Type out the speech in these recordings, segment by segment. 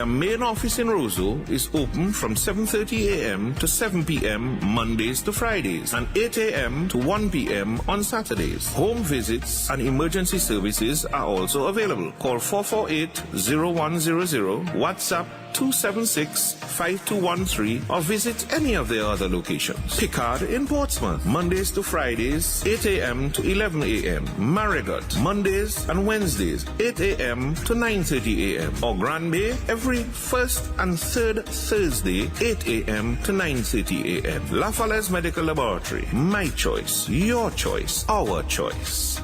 The main office in Roseau is open from 7:30 a.m. to 7 p.m. Mondays to Fridays and 8 a.m. to 1 p.m. on Saturdays. Home visits and emergency services are also available. Call 448-0100, WhatsApp 276-5213 or visit any of their other locations. Picard in Portsmouth, Mondays to Fridays, 8 a.m. to 11 a.m. Marigot, Mondays and Wednesdays, 8 a.m. to 9:30 a.m. or Grand Bay, every first and third Thursday, 8 a.m. to 9:30 a.m. La Falaise Medical Laboratory, my choice, your choice, our choice.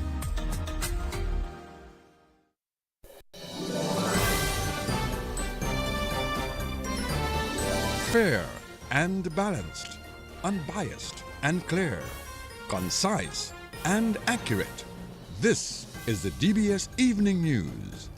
Fair and balanced, unbiased and clear, concise and accurate. This is the DBS Evening News.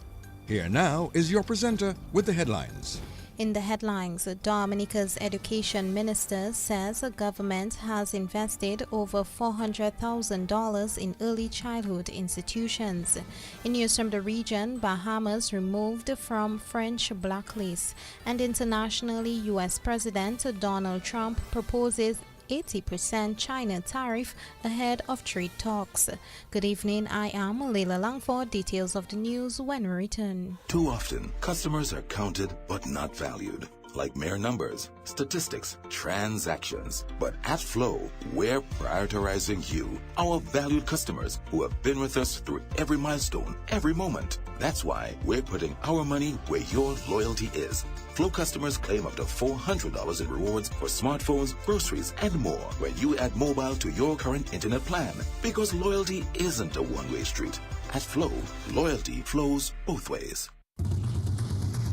Here now is your presenter with the headlines. In the headlines, Dominica's education minister says the government has invested over $400,000 in early childhood institutions. In news from the region, Bahamas removed from French blacklist, and internationally, U.S. President Donald Trump proposes 80% China tariff ahead of trade talks. Good evening, I am Leila Langford. Details of the news when we return. Too often, customers are counted but not valued, like mere numbers, statistics, transactions. But at Flow, we're prioritizing you, our valued customers who have been with us through every milestone, every moment. That's why we're putting our money where your loyalty is. Flow customers claim up to $400 in rewards for smartphones, groceries, and more when you add mobile to your current internet plan. Because loyalty isn't a one-way street. At Flow, loyalty flows both ways.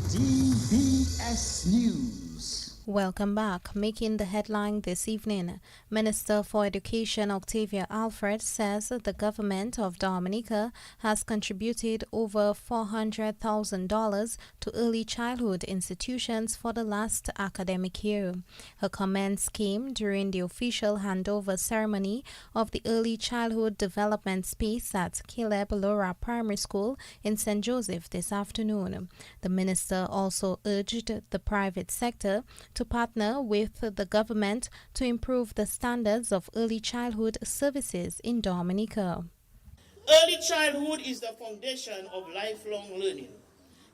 DBS News. Welcome back. Making the headline this evening, Minister for Education Octavia Alfred says the government of Dominica has contributed over $400,000 to early childhood institutions for the last academic year. Her comments came during the official handover ceremony of the Early Childhood Development Space at Caleb Laura Primary School in St. Joseph this afternoon. The minister also urged the private sector to partner with the government to improve the standards of early childhood services in Dominica. Early childhood is the foundation of lifelong learning.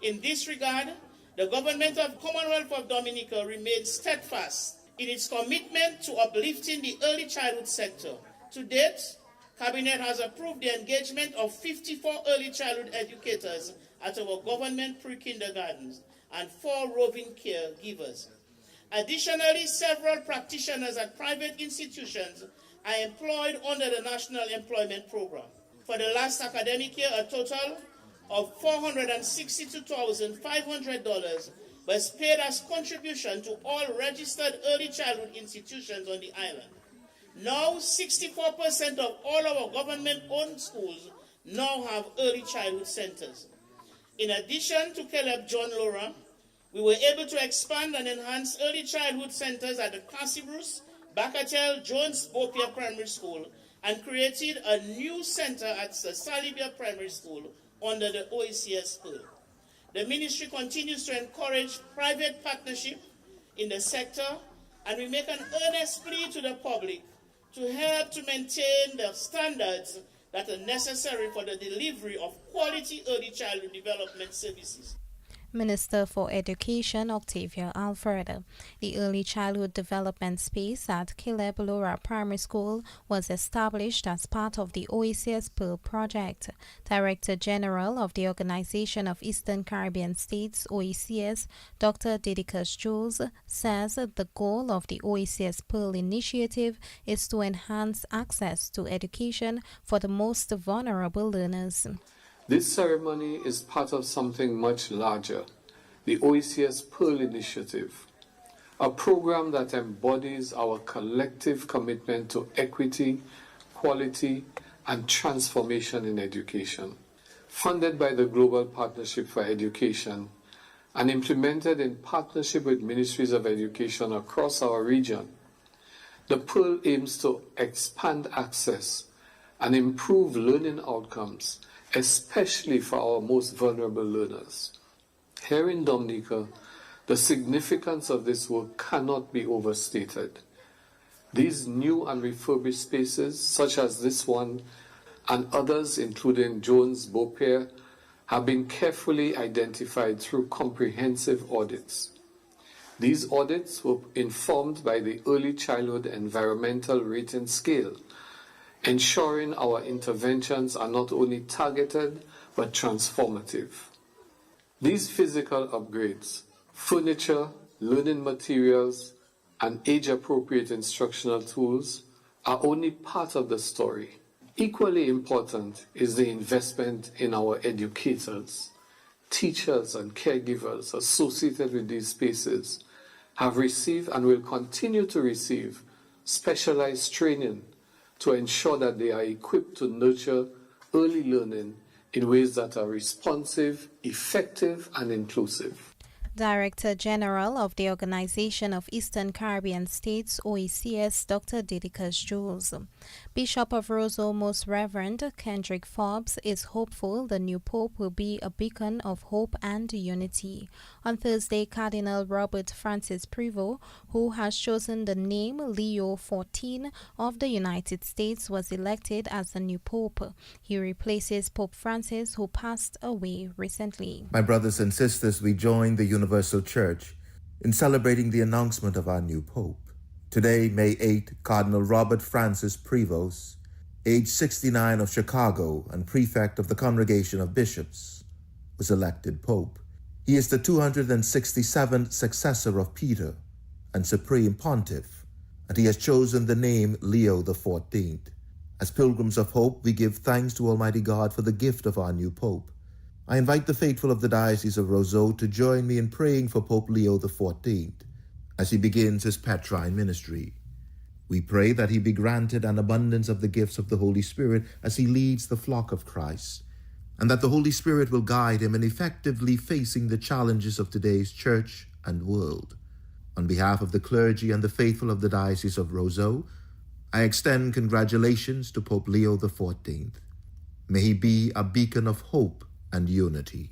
In this regard, the government of Commonwealth of Dominica remains steadfast in its commitment to uplifting the early childhood sector. To date, Cabinet has approved the engagement of 54 early childhood educators at our government pre-kindergartens and 4 roving caregivers. Additionally, several practitioners at private institutions are employed under the National Employment Program. For the last academic year, a total of $462,500 was paid as contribution to all registered early childhood institutions on the island. Now, 64% of all our government-owned schools now have early childhood centers. In addition to Caleb John Laura, we were able to expand and enhance early childhood centers at the Cassibrus, Bacatel, Jones Bopia Primary School, and created a new center at the Salibia Primary School under the OECS Pearl. The ministry continues to encourage private partnership in the sector, and we make an earnest plea to the public to help to maintain the standards that are necessary for the delivery of quality early childhood development services. Minister for Education Octavia Alfred. The Early Childhood Development Space at Caleb Laura Primary School was established as part of the OECS Pearl project. Director General of the Organization of Eastern Caribbean States, OECS, Dr. Didicus Jules, says the goal of the OECS Pearl initiative is to enhance access to education for the most vulnerable learners. This ceremony is part of something much larger, the OECS Pearl Initiative, a program that embodies our collective commitment to equity, quality, and transformation in education. Funded by the Global Partnership for Education and implemented in partnership with ministries of education across our region, the Pearl aims to expand access and improve learning outcomes, especially for our most vulnerable learners. Here in Dominica, the significance of this work cannot be overstated. These new and refurbished spaces, such as this one and others, including Jones Beaupere, have been carefully identified through comprehensive audits. These audits were informed by the Early Childhood Environmental Rating Scale, ensuring our interventions are not only targeted but transformative. These physical upgrades, furniture, learning materials, and age-appropriate instructional tools are only part of the story. Equally important is the investment in our educators. Teachers and caregivers associated with these spaces have received and will continue to receive specialized training to ensure that they are equipped to nurture early learning in ways that are responsive, effective, and inclusive. Director General of the Organization of Eastern Caribbean States, OECS, Dr. Didicus Jules. Bishop of Roseau, Most Reverend Kendrick Forbes, is hopeful the new Pope will be a beacon of hope and unity. On Thursday, Cardinal Robert Francis Prevost, who has chosen the name Leo XIV of the United States, was elected as the new Pope. He replaces Pope Francis, who passed away recently. My brothers and sisters, we join the Universal Church in celebrating the announcement of our new Pope. Today, May 8, Cardinal Robert Francis Prevost, age 69, of Chicago and prefect of the Congregation of Bishops, was elected Pope. He is the 267th successor of Peter and Supreme Pontiff, and he has chosen the name Leo XIV. As pilgrims of hope, we give thanks to Almighty God for the gift of our new Pope. I invite the faithful of the Diocese of Roseau to join me in praying for Pope Leo XIV as he begins his Petrine ministry. We pray that he be granted an abundance of the gifts of the Holy Spirit as he leads the flock of Christ, and that the Holy Spirit will guide him in effectively facing the challenges of today's church and world. On behalf of the clergy and the faithful of the Diocese of Roseau, I extend congratulations to Pope Leo XIV. May he be a beacon of hope and unity.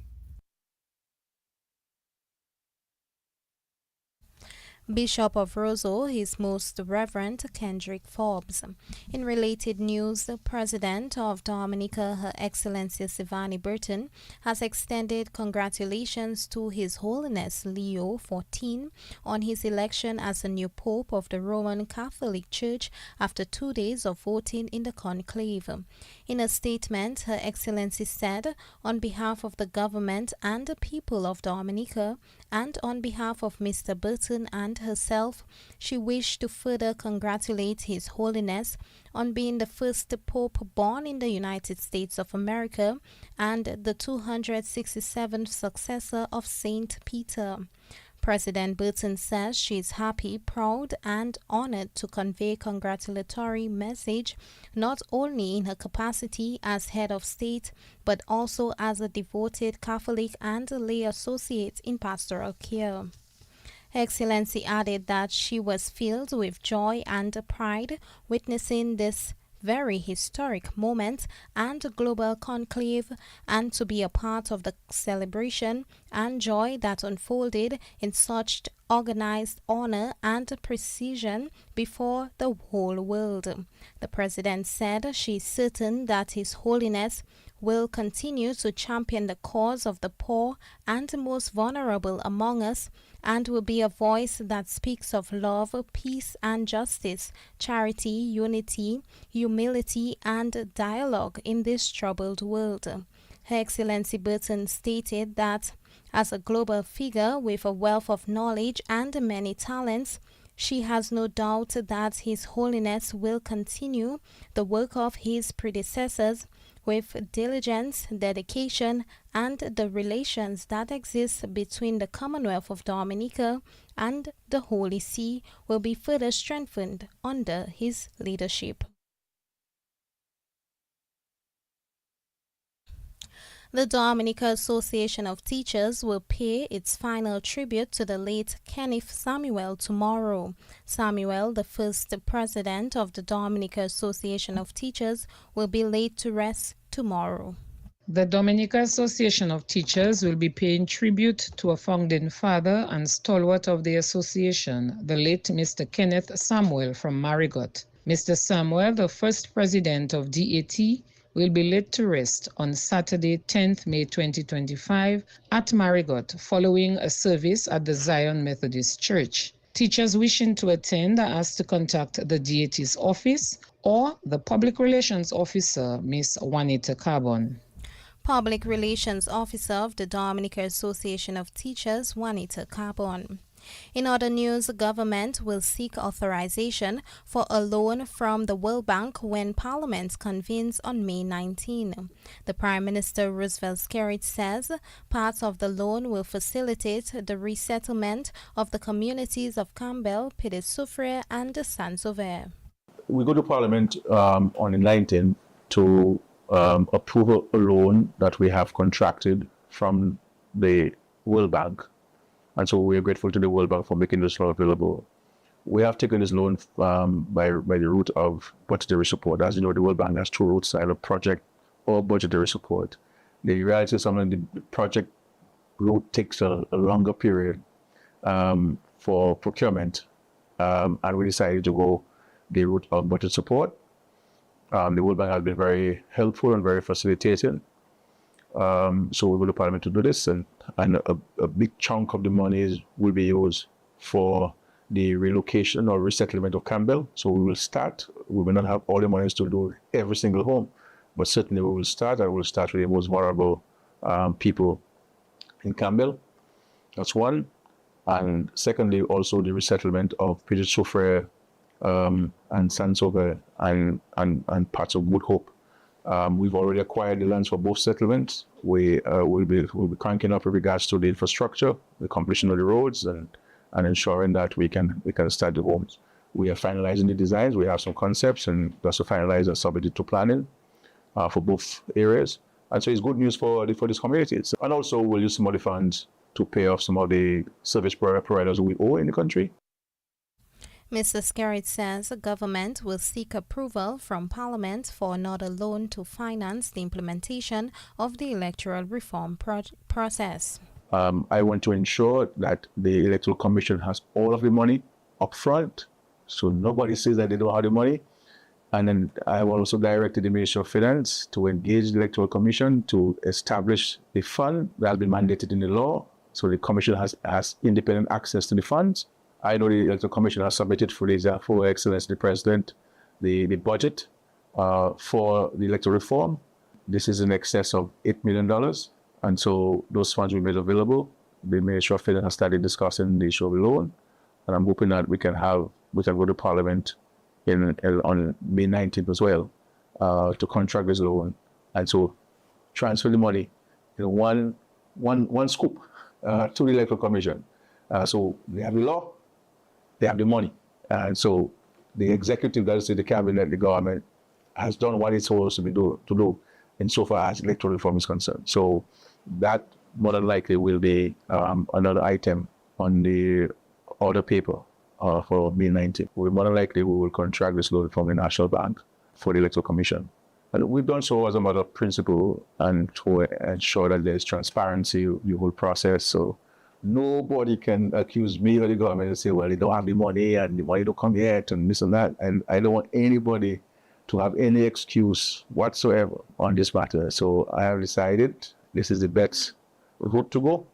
Bishop of Roseau, His Most Reverend Kendrick Forbes. In related news, the President of Dominica, Her Excellency Sivani Burton, has extended congratulations to His Holiness Leo XIV on his election as the new Pope of the Roman Catholic Church after 2 days of voting in the conclave. In a statement, Her Excellency said, on behalf of the government and the people of Dominica, and on behalf of Mr. Burton and herself, she wished to further congratulate His Holiness on being the first Pope born in the United States of America and the 267th successor of Saint Peter. President Burton says she is happy, proud, and honored to convey congratulatory message not only in her capacity as head of state, but also as a devoted Catholic and lay associate in pastoral care. Her Excellency added that she was filled with joy and pride witnessing this very historic moment and global conclave, and to be a part of the celebration and joy that unfolded in such organized honor and precision before the whole world. The President said she is certain that His Holiness will continue to champion the cause of the poor and most vulnerable among us, and will be a voice that speaks of love, peace and justice, charity, unity, humility and dialogue in this troubled world. Her Excellency Burton stated that as a global figure with a wealth of knowledge and many talents, she has no doubt that His Holiness will continue the work of his predecessors with diligence, dedication, and the relations that exist between the Commonwealth of Dominica and the Holy See will be further strengthened under his leadership. The Dominica Association of Teachers will pay its final tribute to the late Kenneth Samuel tomorrow. Samuel, the first president of the Dominica Association of Teachers, will be laid to rest tomorrow. The Dominica Association of Teachers will be paying tribute to a founding father and stalwart of the association, the late Mr. Kenneth Samuel from Marigot. Mr. Samuel, the first president of DAT, will be laid to rest on Saturday, 10th May 2025 at Marigot following a service at the Zion Methodist Church. Teachers wishing to attend are asked to contact the DAT's office or the Public Relations Officer, Ms. Juanita Carbon. Public Relations Officer of the Dominica Association of Teachers, Juanita Carbon. In other news, the government will seek authorization for a loan from the World Bank when Parliament convenes on May 19. The Prime Minister Roosevelt Skerrit says part of the loan will facilitate the resettlement of the communities of Campbell, Petit Soufrière, and Saint-Sauveur. We go to Parliament on the 19th to approve a loan that we have contracted from the World Bank. And so we are grateful to the World Bank for making this loan available. We have taken this loan by the route of budgetary support. As you know, the World Bank has two routes, either project or budgetary support. The reality is something the project route takes a longer period for procurement. And we decided to go the route of budget support. The World Bank has been very helpful and very facilitating. So we go to Parliament to do this, and a big chunk of the money will be used for the relocation or resettlement of Campbell. So we will start. We will not have all the monies to do every single home, but certainly we will start. And we'll start with the most vulnerable people in Campbell. That's one. And secondly, also the resettlement of Petit Soufrière and Saint-Sauveur and parts of Wood Hope. We've already acquired the lands for both settlements. We'll be cranking up with regards to the infrastructure, the completion of the roads, and ensuring that we can start the homes. We are finalizing the designs. We have some concepts, and just to finalize and submit it to planning for both areas. And so it's good news for these communities. And also we'll use some of the funds to pay off some of the service providers we owe in the country. Mr. Skerrit says the government will seek approval from Parliament for another loan to finance the implementation of the electoral reform process. I want to ensure that the Electoral Commission has all of the money up front, so nobody says that they don't have the money. And then I also directed the Ministry of Finance to engage the Electoral Commission to establish the fund that has been mandated in the law, so the Commission has independent access to the funds. I know the Electoral Commission has submitted for Excellency the President the budget for the electoral reform. This is in excess of $8 million, and so those funds will be made available. The Ministry of Finance has started discussing the issue of the loan, and I'm hoping that we can go to Parliament on May 19th as well to contract this loan, and so transfer the money in one scoop to the Electoral Commission. So they have the law, they have the money. And so the executive, that is the cabinet, the government, has done what it's supposed to do insofar as electoral reform is concerned. So that more than likely will be another item on the order paper for May 19th. More than likely we will contract this loan from the National Bank for the Electoral Commission. And we've done so as a matter of principle and to ensure that there's transparency in the whole process. So nobody can accuse me or the government and say, well, they don't have the money and the money don't come yet and this and that. And I don't want anybody to have any excuse whatsoever on this matter. So I have decided this is the best route to go.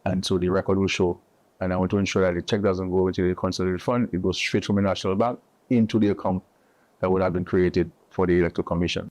And so the record will show. And I want to ensure that the check doesn't go into the consolidated fund. It goes straight from the National Bank into the account that would have been created for the Electoral Commission.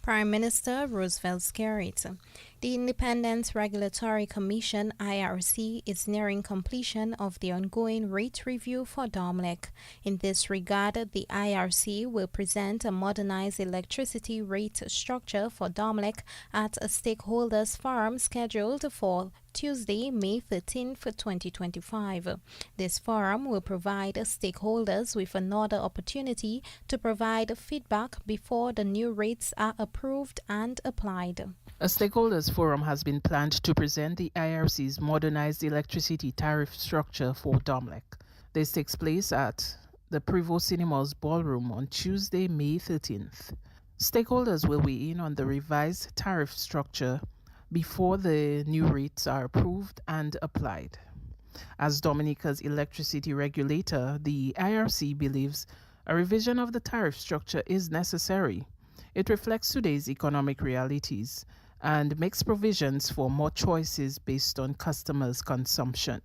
Prime Minister Roosevelt Skerrit. The Independent Regulatory Commission, IRC, is nearing completion of the ongoing rate review for DOMLEC. In this regard, the IRC will present a modernized electricity rate structure for DOMLEC at a stakeholders forum scheduled for Tuesday, May 13, 2025. This forum will provide stakeholders with another opportunity to provide feedback before the new rates are approved and applied. A stakeholders forum has been planned to present the IRC's modernized electricity tariff structure for DOMLEC. This takes place at the Prevost Cinemas Ballroom on Tuesday, May 13th. Stakeholders will weigh in on the revised tariff structure before the new rates are approved and applied. As Dominica's electricity regulator, the IRC believes a revision of the tariff structure is necessary. It reflects today's economic realities and makes provisions for more choices based on customers' consumption.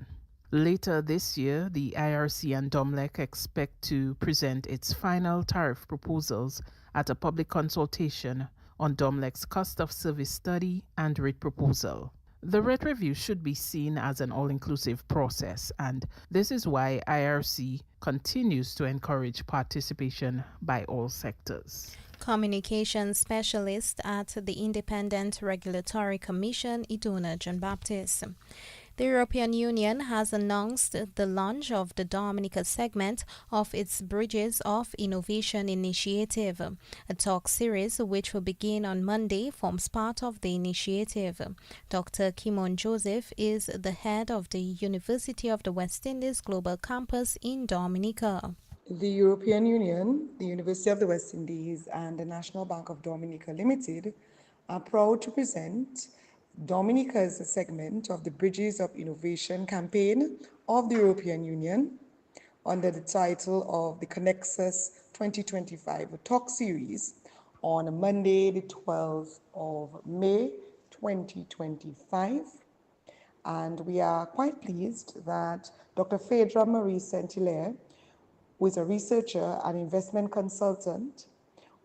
Later this year, the IRC and DOMLEC expect to present its final tariff proposals at a public consultation on DOMLEC's cost of service study and rate proposal. The rate review should be seen as an all-inclusive process, and this is why IRC continues to encourage participation by all sectors. Communications specialist at the Independent Regulatory Commission, Iduna John Baptist. The European Union has announced the launch of the Dominica segment of its Bridges of Innovation initiative. A talk series, which will begin on Monday, forms part of the initiative. Dr. Kimon Joseph is the head of the University of the West Indies Global Campus in Dominica. The European Union, the University of the West Indies, and the National Bank of Dominica Limited are proud to present Dominica's segment of the Bridges of Innovation campaign of the European Union under the title of the Connexus 2025 Talk Series on Monday, the 12th of May 2025. And we are quite pleased that Dr. Phaedra Marie Saint-Hilaire, who is a researcher and investment consultant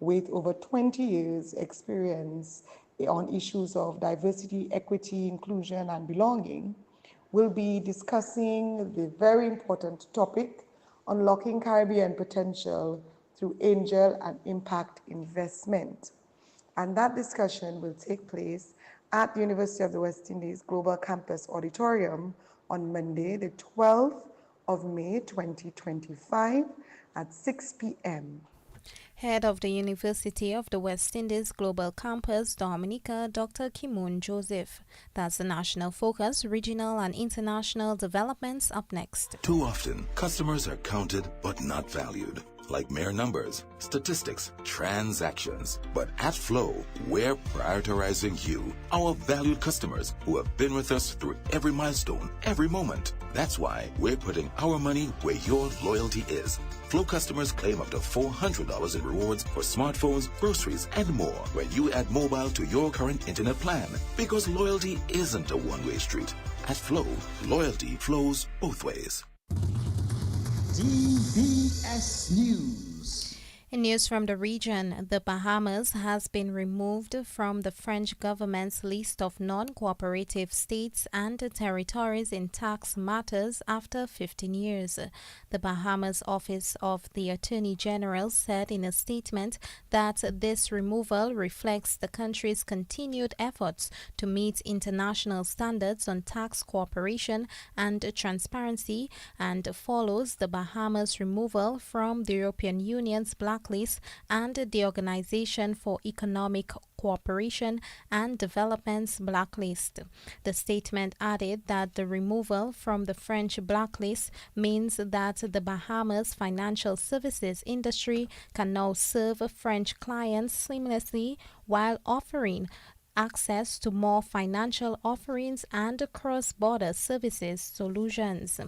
with over 20 years experience on issues of diversity, equity, inclusion, and belonging, will be discussing the very important topic, unlocking Caribbean potential through angel and impact investment. And that discussion will take place at the University of the West Indies Global Campus Auditorium on Monday, the 12th of May 2025 at 6 p.m. Head of the University of the West Indies Global Campus, Dominica, Dr. Kimon Joseph. That's the national focus, regional and international developments up next. Too often, customers are counted but not valued. Like mere numbers, statistics, transactions. But at Flow, we're prioritizing you, our valued customers who have been with us through every milestone, every moment. That's why we're putting our money where your loyalty is. Flow customers claim up to $400 in rewards for smartphones, groceries, and more when you add mobile to your current internet plan. Because loyalty isn't a one-way street. At Flow, loyalty flows both ways. DBS News. In news from the region, the Bahamas has been removed from the French government's list of non-cooperative states and territories in tax matters after 15 years. The Bahamas Office of the Attorney General said in a statement that this removal reflects the country's continued efforts to meet international standards on tax cooperation and transparency and follows the Bahamas' removal from the European Union's blacklist and the Organization for Economic Cooperation and Development's blacklist. The statement added that the removal from the French blacklist means that the Bahamas financial services industry can now serve French clients seamlessly while offering access to more financial offerings and cross-border services solutions.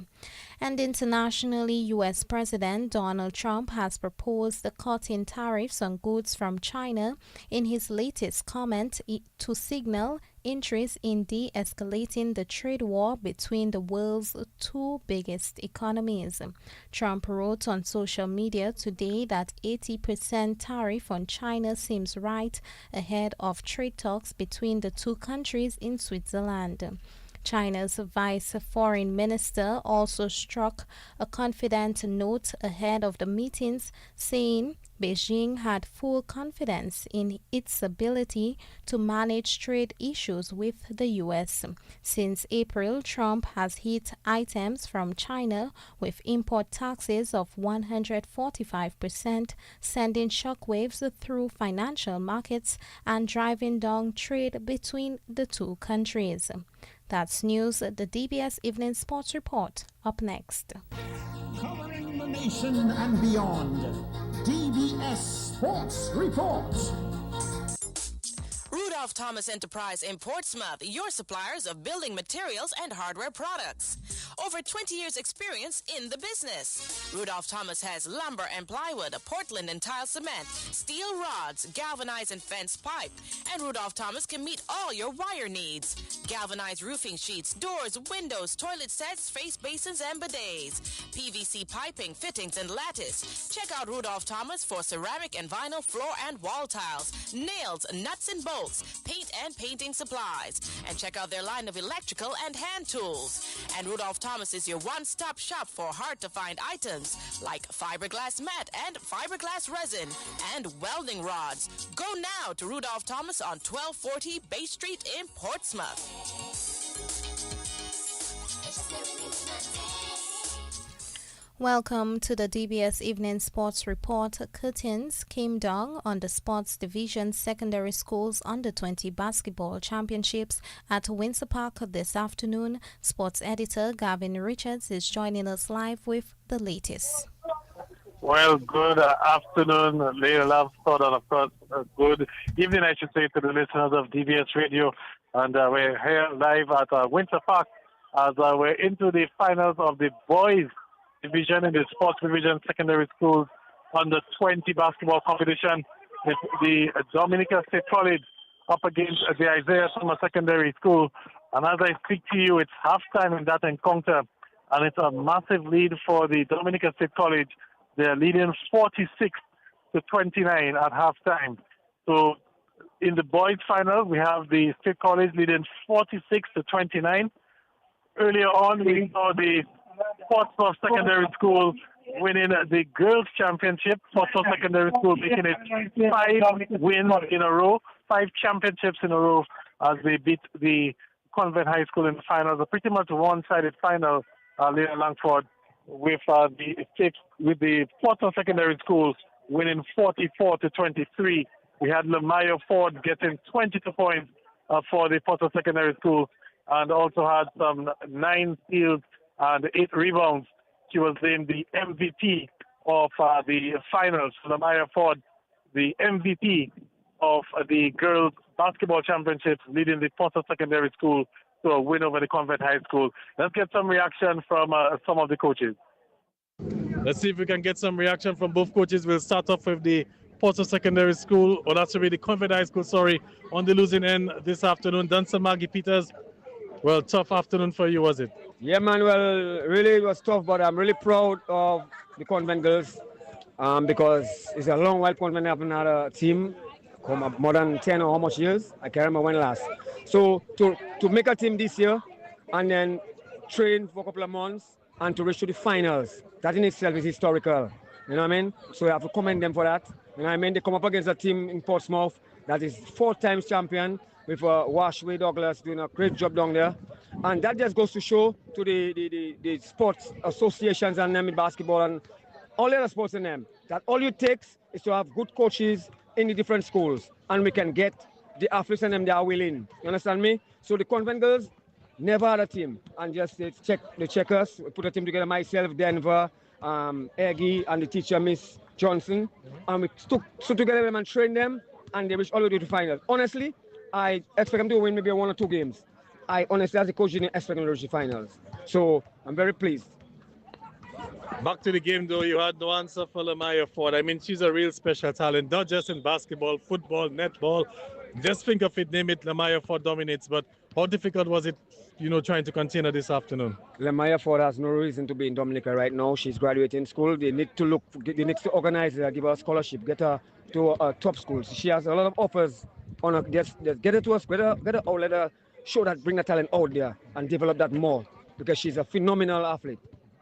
And internationally, U.S. President Donald Trump has proposed cutting tariffs on goods from China in his latest comment to signal interest in de-escalating the trade war between the world's two biggest economies. Trump wrote on social media today that 80% tariff on China seems right ahead of trade talks between the two countries in Switzerland. China's vice foreign minister also struck a confident note ahead of the meetings, saying Beijing had full confidence in its ability to manage trade issues with the U.S. Since April, Trump has hit items from China with import taxes of 145%, sending shockwaves through financial markets and driving down trade between the two countries. That's news. The DBS Evening Sports Report up next. Covering the nation and beyond. DBS Sports Report. Rudolph Thomas Enterprise in Portsmouth, your suppliers of building materials and hardware products. Over 20 years experience in the business. Rudolph Thomas has lumber and plywood, Portland and tile cement, steel rods, galvanized and fence pipe. And Rudolph Thomas can meet all your wire needs. Galvanized roofing sheets, doors, windows, toilet sets, face basins and bidets. PVC piping, fittings and lattice. Check out Rudolph Thomas for ceramic and vinyl floor and wall tiles, nails, nuts and bolts, paint and painting supplies. And check out their line of electrical and hand tools. And Rudolph Thomas is your one-stop shop for hard-to-find items like fiberglass mat and fiberglass resin and welding rods. Go now to Rudolph Thomas on 1240 Bay Street in Portsmouth. Welcome to the DBS Evening Sports Report. Curtains came down on the Sports Division Secondary Schools Under-20 Basketball Championships at Windsor Park this afternoon. Sports editor Gavin Richards is joining us live with the latest. Well, good afternoon, Leila Lavsford, and of course, good evening, I should say, to the listeners of DBS Radio. And we're here live at Windsor Park as we're into the finals of the boys division in the Sports Division Secondary Schools Under-20 basketball competition. It's the Dominica State College up against the Isaiah Thomas Secondary School. And as I speak to you, it's halftime in that encounter, and it's a massive lead for the Dominica State College. They're leading 46-29 at halftime. So in the boys' final, we have the State College leading 46-29. Earlier on, we saw the Portsmouth Secondary School winning the girls' championship. Portsmouth Secondary School making it 5 wins in a row, 5 championships in a row as they beat the Convent High School in the finals. A pretty much one-sided final, Leila Langford, with the Portsmouth Secondary School winning 44-23. We had Lamaya Ford getting 22 points for the Portsmouth Secondary School, and also had some 9 steals and 8 rebounds. She was named the MVP of the finals. Lamaya Ford, the MVP of the girls basketball championships, leading the Portsmouth Secondary School to a win over the Convent High School. Let's get some reaction from some of the coaches. Let's see if we can get some reaction from both coaches. We'll start off with the Portsmouth Secondary School, or that's really the Convent High School, sorry, on the losing end this afternoon. Dunson Maggie Peters, well, tough afternoon for you, was it? Yeah, man, well, really it was tough, but I'm really proud of the Convent girls because it's a long while Convent haven't had a team, more than 10 or how much years? I can't remember when last. So to make a team this year and then train for a couple of months and to reach to the finals, that in itself is historical. You know what I mean? So I have to commend them for that. You know what I mean? They come up against a team in Portsmouth that is 4 times champion with Washway Douglas doing a great job down there. And that just goes to show to the sports associations and them in basketball and all the other sports in them that all it takes is to have good coaches in the different schools and we can get the athletes and them that are willing. You understand me? So the Convent girls never had a team and just they check us, we put a team together, myself, Denver, Eggy and the teacher, Miss Johnson, and we stood together with them and trained them and they reached all the way to the finals. Honestly, I expect them to win maybe 1 or 2 games. I honestly, as a coach, didn't expect them to reach the finals. So I'm very pleased. Back to the game, though, you had no answer for Lamaya Ford. I mean, she's a real special talent, not just in basketball, football, netball. Just think of it, name it, Lamaya Ford dominates. But how difficult was it, trying to contain her this afternoon? Lamaya Ford has no reason to be in Dominica right now. She's graduating school. They need to organize her, give her a scholarship, get her to a top school. She has a lot of offers on her. Just get her to us, get her out, let her show that, bring the talent out there and develop that more because she's a phenomenal athlete.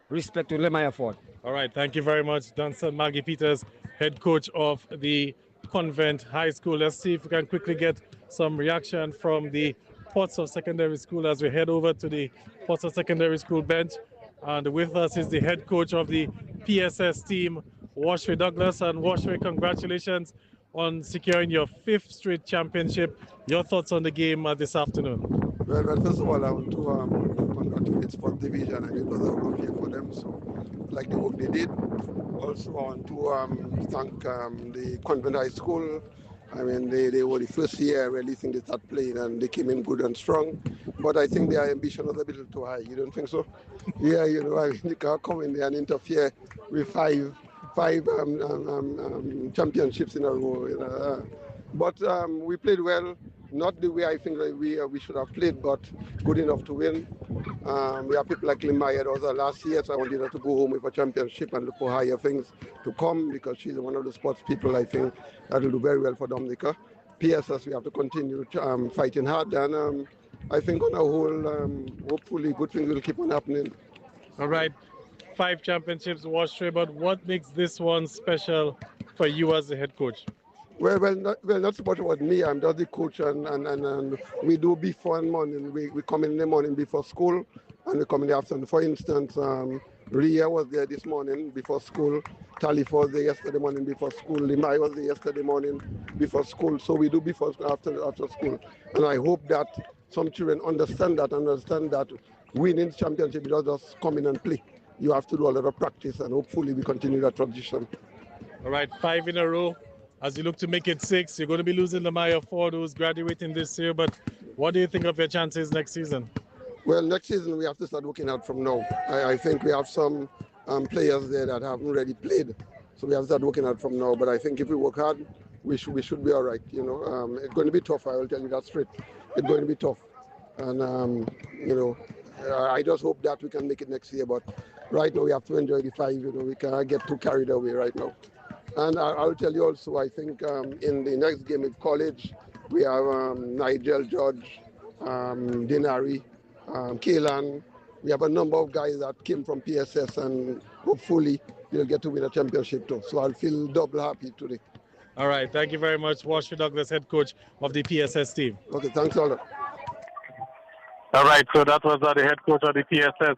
Respect to Lamaya Ford. All right, thank you very much, Dunson Maggie Peters, head coach of the Convent High School. Let's see if we can quickly get some reaction from the Portsmouth Secondary School as we head over to the Portsmouth Secondary School bench. And with us is the head coach of the PSS team, Washway Douglas. And Washway, congratulations on securing your 5th straight championship. Your thoughts on the game this afternoon? Well, first of all, I want to congratulate Sports Division. I did not work here for them, so like the work they did. Also, I want to thank the Convent High School I mean, they were the first year really think they start playing and they came in good and strong. But I think their ambition was a bit too high. You don't think so? Yeah, you know, I mean, they can't come in there and interfere with five championships in a row. You know. But we played well, not the way I think that we should have played, but good enough to win. We have people like Limaya, that was her last year, so I wanted her to go home with a championship and look for higher things to come because she's one of the sports people I think that will do very well for Dominica. PSS, we have to continue fighting hard, and I think on a whole, hopefully good things will keep on happening. All right, 5 championships washed through, but what makes this one special for you as the head coach? Well, not so much about me. I'm just the coach, and we do before in the morning. We come in the morning before school, and we come in the afternoon. For instance, Ria was there this morning before school. Talifa was there yesterday morning before school. Limai was there yesterday morning before school. So we do before school, after school. And I hope that some children understand that winning the championship is not just come in and play. You have to do a lot of practice, and hopefully we continue that tradition. All right, 5 in a row. As you look to make it 6, you're going to be losing the Maya Ford, who's graduating this year. But what do you think of your chances next season? Well, next season we have to start working out from now. I think we have some players there that haven't really played, so we have to start working out from now. But I think if we work hard, we should be all right. You know, it's going to be tough. I will tell you that straight. It's going to be tough, and you know, I just hope that we can make it next year. But right now we have to enjoy the 5. You know, we cannot get too carried away right now. And I'll tell you also, I think in the next game with college, we have Nigel George, Dinari, Kaylan. We have a number of guys that came from PSS, and hopefully they'll get to win a championship too. So I'll feel double happy today. All right. Thank you very much, Washington Douglas, head coach of the PSS team. Okay, thanks a lot. All right, so that was the head coach of the PSS,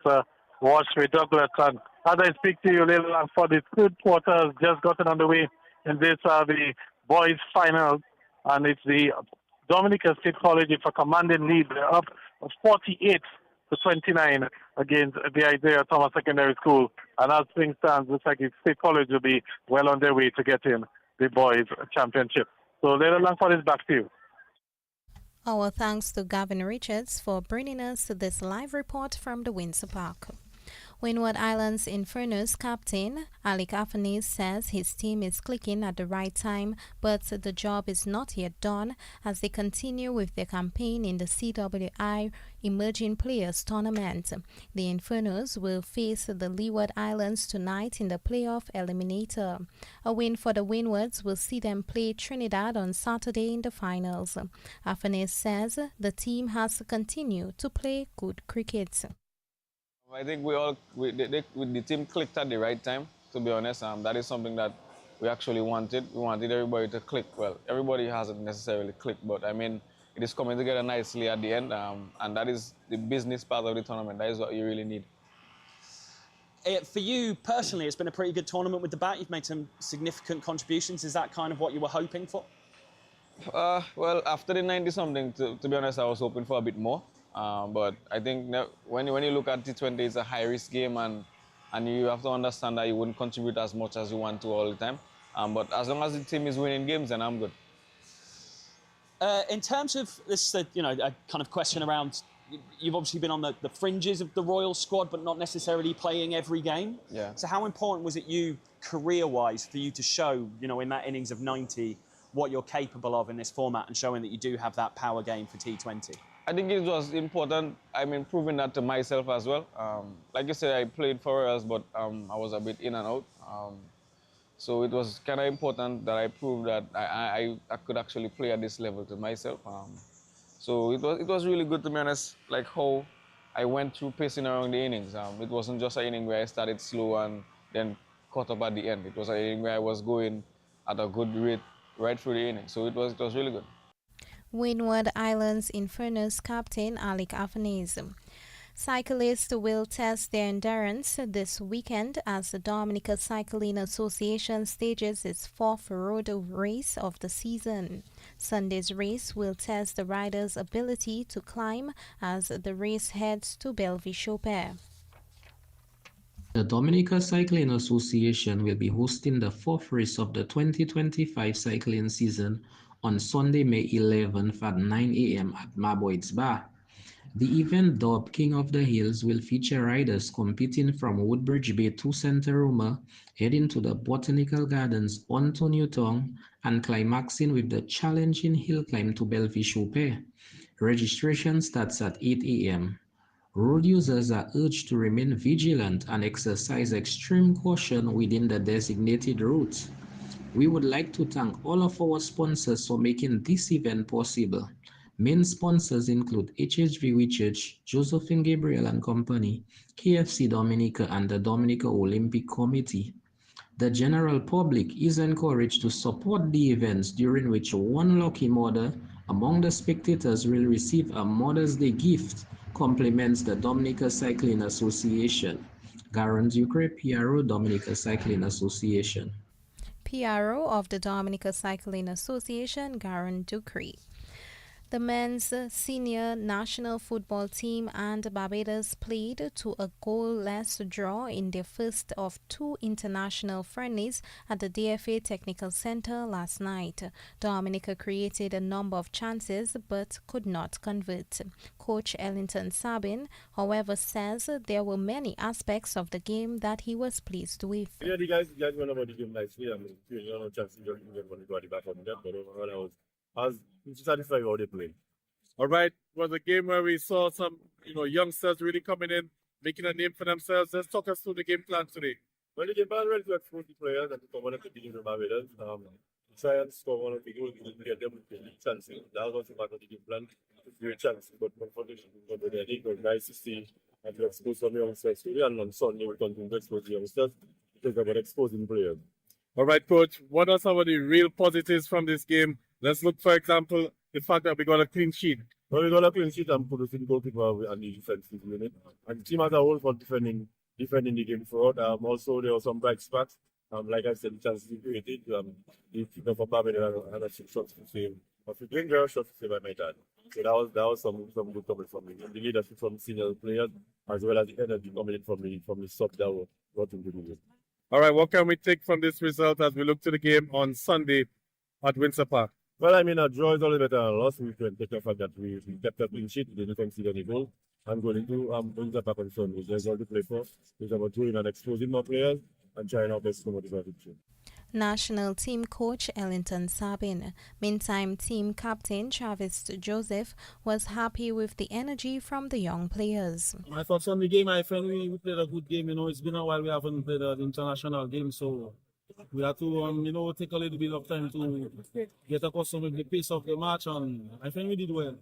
Washington Douglas. And as I speak to you, little for the third quarter has just gotten underway in this, the boys' final, and it's the Dominica State College with a commanding lead. They're up 48-29 against the Isaiah Thomas Secondary School. And as things stand, looks like State College will be well on their way to getting the boys' championship. So, little Langford is back to you. Our thanks to Gavin Richards for bringing us this live report from the Windsor Park. Windward Islands Inferno's captain, Alec Afanis, says his team is clicking at the right time, but the job is not yet done as they continue with their campaign in the CWI Emerging Players Tournament. The Infernos will face the Leeward Islands tonight in the playoff eliminator. A win for the Windwards will see them play Trinidad on Saturday in the finals. Afanis says the team has to continue to play good cricket. I think the team clicked at the right time, to be honest. That is something that we actually wanted. We wanted everybody to click. Well, everybody hasn't necessarily clicked, but I mean, it is coming together nicely at the end, and that is the business part of the tournament. That is what you really need. For you personally, it's been a pretty good tournament with the bat. You've made some significant contributions. Is that kind of what you were hoping for? Well, after the 90-something, to be honest, I was hoping for a bit more. But I think when you look at T20, it's a high-risk game, and you have to understand that you wouldn't contribute as much as you want to all the time. But as long as the team is winning games, then I'm good. In terms of this, a kind of question around, you've obviously been on the fringes of the Royal squad, but not necessarily playing every game. Yeah. So how important was it career-wise, for you to show, in that innings of 90, what you're capable of in this format and showing that you do have that power game for T20? I think it was important, proving that to myself as well. Like you said, I played for Royals, but I was a bit in and out. So it was kind of important that I proved that I could actually play at this level to myself. So it was really good, to be honest, like how I went through pacing around the innings. It wasn't just an inning where I started slow and then caught up at the end. It was an inning where I was going at a good rate right through the inning. So it was really good. Windward Islands Inferno's captain Alec Afanis. Cyclists will test their endurance this weekend as the Dominica Cycling Association stages its 4th road race of the season. Sunday's race will test the riders' ability to climb as the race heads to Bellevue-Chopin. The Dominica Cycling Association will be hosting the 4th race of the 2025 cycling season on Sunday, May 11th at 9 a.m. at Maboyd's Bar. The event, dubbed King of the Hills, will feature riders competing from Woodbridge Bay to St. Aroma, heading to the Botanical Gardens on to Newtown, and climaxing with the challenging hill climb to Bellevue Chopin. Registration starts at 8 a.m. Road users are urged to remain vigilant and exercise extreme caution within the designated routes. We would like to thank all of our sponsors for making this event possible. Main sponsors include HHV Research, Josephine Gabriel and Company, KFC Dominica, and the Dominica Olympic Committee. The general public is encouraged to support the events, during which one lucky mother among the spectators will receive a Mother's Day gift, compliments the Dominica Cycling Association. Garon Ducre, PRO, Dominica Cycling Association. PRO of the Dominica Cycling Association, Garon Ducre. The men's senior national football team and Barbados played to a goal-less draw in their first of two international friendlies at the DFA Technical Center last night. Dominica created a number of chances but could not convert. Coach Ellington Sabin, however, says there were many aspects of the game that he was pleased with. Yeah, the guys went about the game nicely. I mean, no chance to get one to the back on that, but overall I was satisfied with how they played. All right, it was a game where we saw some, youngsters really coming in, making a name for themselves. Let's talk us through the game plan today. Well, the game plan really to expose the players and to come on and continue to Barbados. Try and score one of the goals and get them chances. That was the part of the game plan. Great chance, but unfortunately, it was nice to see and to expose some youngsters today. And on Sunday, we continue to expose the youngsters. It's about exposing players. All right, Coach, what are some of the real positives from this game? Let's look, for example, the fact that we got a clean sheet. Well, we got a clean sheet and producing the goalkeeper and the defensive unit. And the team as a whole for defending the game throughout. Also, there were some bright spots. Like I said, the chances we created. The keeper for Barbados had a shots to save. But we didn't get a shot to save, I might add. So that was some good coming from me. And the leadership from senior players, as well as the energy coming in from the sub that were brought into the game. All right, what can we take from this result as we look to the game on Sunday at Windsor Park? Well, I mean, a draw is always better than a loss. We can take the fact that we kept a clean sheet, we didn't concede any goal. I'm going to Windsor Park on Sunday. There's all to play for. It's about doing and exposing more players and trying our best to motivate the team. National team coach Ellington Sabin. Meantime, team captain Travis Joseph was happy with the energy from the young players. I thought on the game, I felt we played a good game. It's been a while we haven't played an international game, so we had to, take a little bit of time to get accustomed with the pace of the match, and I think we did well.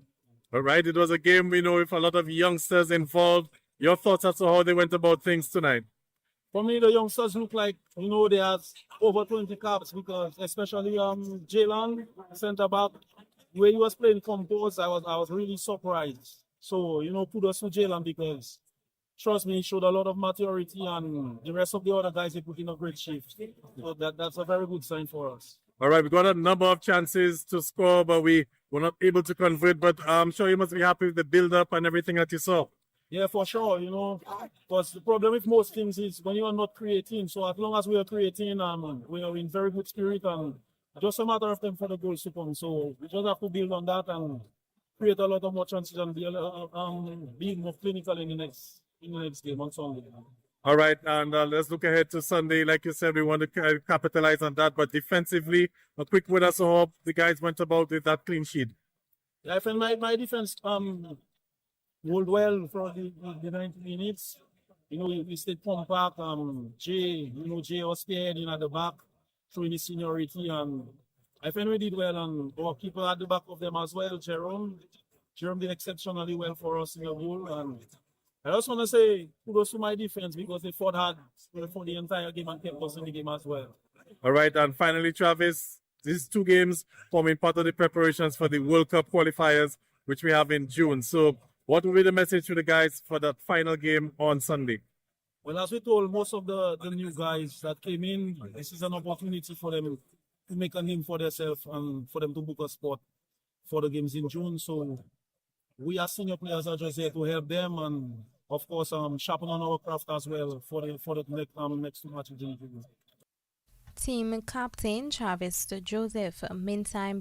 All right, it was a game, with a lot of youngsters involved. Your thoughts as to how they went about things tonight? For me, the youngsters look like, they have over 20 caps, because especially Jalen, centre-back, where he was playing composed, I was really surprised. So, kudos to Jalen, because trust me, he showed a lot of maturity, and the rest of the other guys, they put in a great shift. So that's a very good sign for us. All right, we got a number of chances to score, but we were not able to convert. But I'm sure you must be happy with the build-up and everything that you saw. Yeah, for sure, because the problem with most things is when you are not creating. So as long as we are creating, we are in very good spirit, and just a matter of time for the goals to come. So we just have to build on that and create a lot of more chances and be more clinical in the next game on Sunday. All right, and let's look ahead to Sunday. Like you said, we want to capitalize on that, but defensively, a quick word as to how the guys went about with that clean sheet. Yeah, I think my defense rolled well for the 90 minutes. We stayed compact. Jay was spearheading at the back, showing his seniority, and I think we did well. And our keeper at the back of them as well, Jerome did exceptionally well for us in the goal. And I just want to say kudos to my defense, because they fought hard for the entire game and kept us in the game as well. All right, and finally, Travis, these two games forming part of the preparations for the World Cup qualifiers, which we have in June. So what will be the message to the guys for that final game on Sunday? Well, as we told most of the new guys that came in, this is an opportunity for them to make a name for themselves and for them to book a spot for the games in June. So we as senior players are just here to help them, and of course sharpen on our craft as well for the next two matches in June. Team captain Travis Joseph. Meantime,